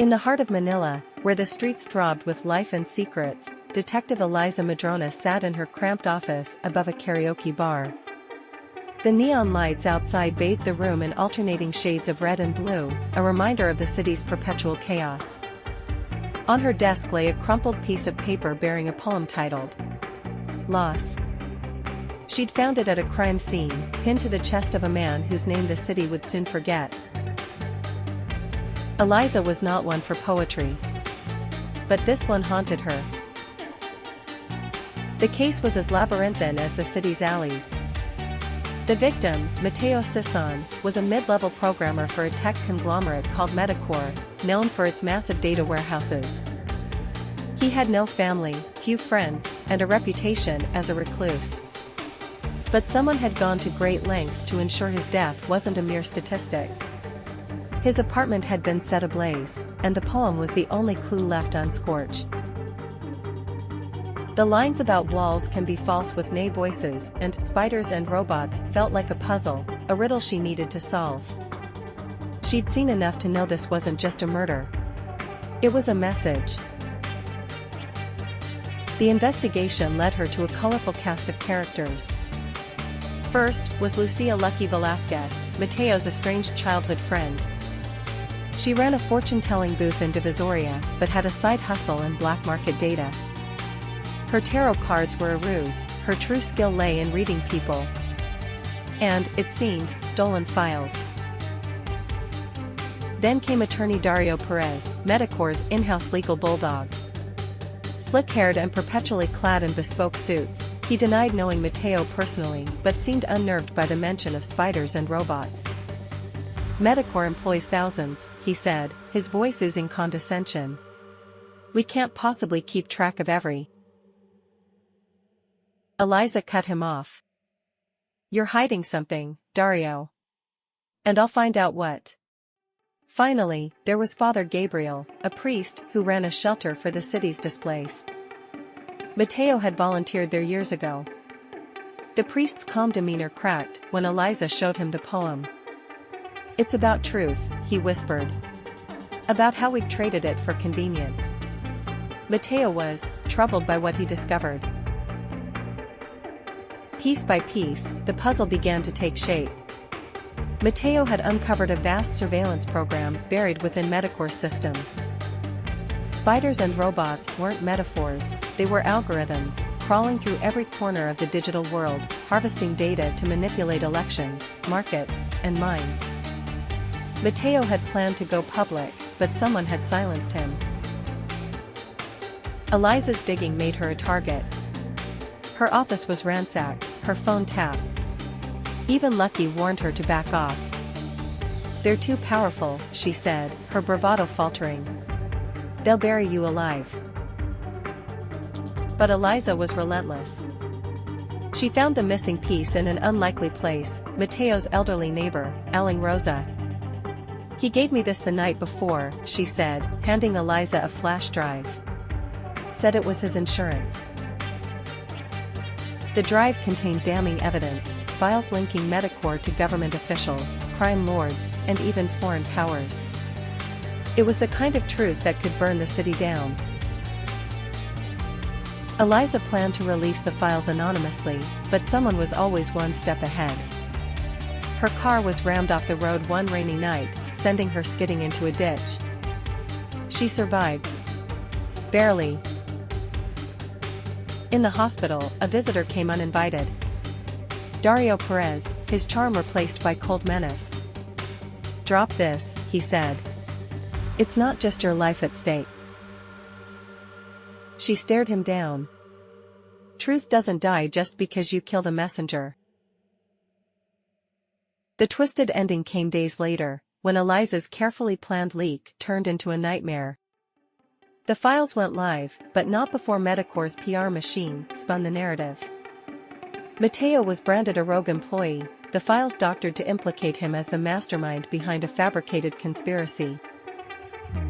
In the heart of Manila, where the streets throbbed with life and secrets, Detective Eliza Madrona sat in her cramped office above a karaoke bar. The neon lights outside bathed the room in alternating shades of red and blue, a reminder of the city's perpetual chaos. On her desk lay a crumpled piece of paper bearing a poem titled Loss. She'd found it at a crime scene, pinned to the chest of a man whose name the city would soon forget. Eliza was not one for poetry. But this one haunted her. The case was as labyrinthine as the city's alleys. The victim, Mateo Sison, was a mid-level programmer for a tech conglomerate called Medicor, known for its massive data warehouses. He had no family, few friends, and a reputation as a recluse. But someone had gone to great lengths to ensure his death wasn't a mere statistic. His apartment had been set ablaze, and the poem was the only clue left unscorched. The lines about walls can be false with nay voices and spiders and robots felt like a puzzle, a riddle she needed to solve. She'd seen enough to know this wasn't just a murder. It was a message. The investigation led her to a colorful cast of characters. First was Lucia Lucky Velasquez, Mateo's estranged childhood friend. She ran a fortune-telling booth in Divisoria, but had a side hustle in black market data. Her tarot cards were a ruse, her true skill lay in reading people. And, it seemed, stolen files. Then came attorney Dario Perez, Medicor's in-house legal bulldog. Slick-haired and perpetually clad in bespoke suits, he denied knowing Mateo personally but seemed unnerved by the mention of spiders and robots. Medicor employs thousands, he said, his voice oozing condescension. We can't possibly keep track of every. Eliza cut him off. You're hiding something, Dario. And I'll find out what. Finally, there was Father Gabriel, a priest who ran a shelter for the city's displaced. Mateo had volunteered there years ago. The priest's calm demeanor cracked when Eliza showed him the poem. It's about truth, he whispered. About how we've traded it for convenience. Mateo was troubled by what he discovered. Piece by piece, the puzzle began to take shape. Mateo had uncovered a vast surveillance program buried within Medicor's systems. Spiders and robots weren't metaphors, they were algorithms, crawling through every corner of the digital world, harvesting data to manipulate elections, markets, and minds. Mateo had planned to go public, but someone had silenced him. Eliza's digging made her a target. Her office was ransacked, her phone tapped. Even Lucky warned her to back off. They're too powerful, she said, her bravado faltering. They'll bury you alive. But Eliza was relentless. She found the missing piece in an unlikely place, Mateo's elderly neighbor, Aling Rosa. He gave me this the night before, she said, handing Eliza a flash drive. Said it was his insurance. The drive contained damning evidence, files linking Medicor to government officials, crime lords, and even foreign powers. It was the kind of truth that could burn the city down. Eliza planned to release the files anonymously, but someone was always one step ahead. Her car was rammed off the road one rainy night, sending her skidding into a ditch. She survived. Barely. In the hospital, a visitor came uninvited. Dario Perez, his charm replaced by cold menace. Drop this, he said. It's not just your life at stake. She stared him down. Truth doesn't die just because you kill the messenger. The twisted ending came days later, when Eliza's carefully planned leak turned into a nightmare. The files went live, but not before Medicor's PR machine spun the narrative. Mateo was branded a rogue employee, the files doctored to implicate him as the mastermind behind a fabricated conspiracy.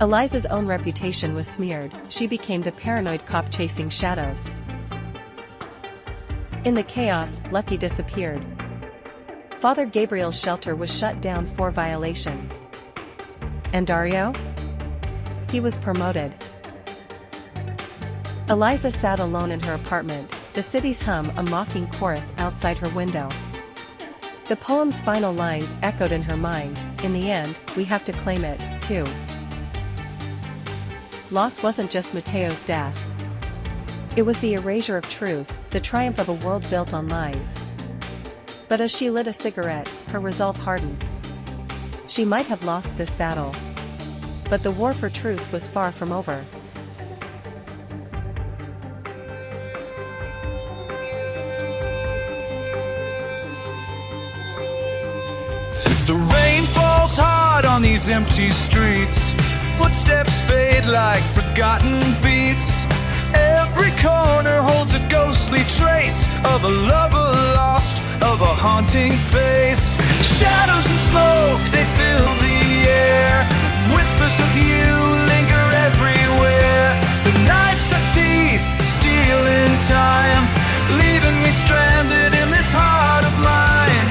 Eliza's own reputation was smeared, she became the paranoid cop chasing shadows. In the chaos, Lucky disappeared. Father Gabriel's shelter was shut down for violations. And Dario? he was promoted. Eliza sat alone in her apartment, the city's hum a mocking chorus outside her window. The poem's final lines echoed in her mind, in the end, we have to claim it, too. Loss wasn't just Mateo's death. It was the erasure of truth, the triumph of a world built on lies. But as she lit a cigarette, her resolve hardened. She might have lost this battle. But the war for truth was far from over. The rain falls hard on these empty streets. Footsteps fade like forgotten beats. Every corner holds a ghostly trace of a lover lost, of a haunting face. Shadows and smoke, they fill the air. Whispers of you linger everywhere. The night's a thief, stealing time, leaving me stranded in this heart of mine.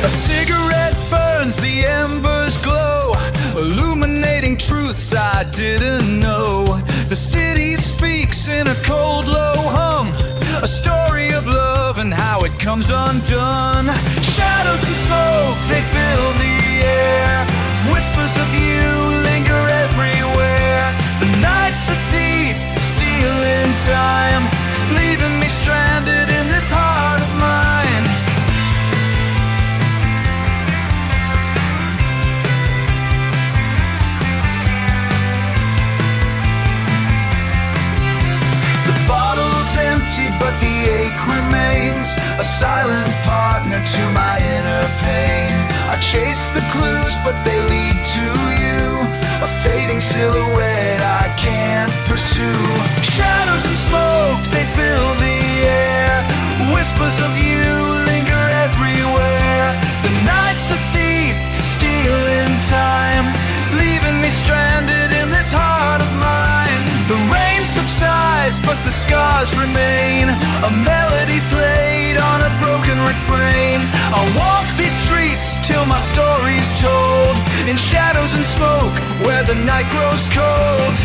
A cigarette burns, the embers glow, illuminating truths I didn't know. The city speaks in a cold, low hum, a story of love and how it comes undone. Shadows and smoke, they fill the air. Whispers of you linger everywhere. The night's a thief, stealing time, leaving me stranded in this heart of mine. Empty, but the ache remains, a silent partner to my inner pain. I chase the clues, but they lead to you, a fading silhouette I can't pursue. Shadows and smoke, they fill the air. Whispers of you linger everywhere. The night's a thief, stealing time, leaving me stranded in this heart of mine. The rain subsides, but the scars remain, a melody played on a broken refrain. I'll walk these streets till my story's told, in shadows and smoke where the night grows cold.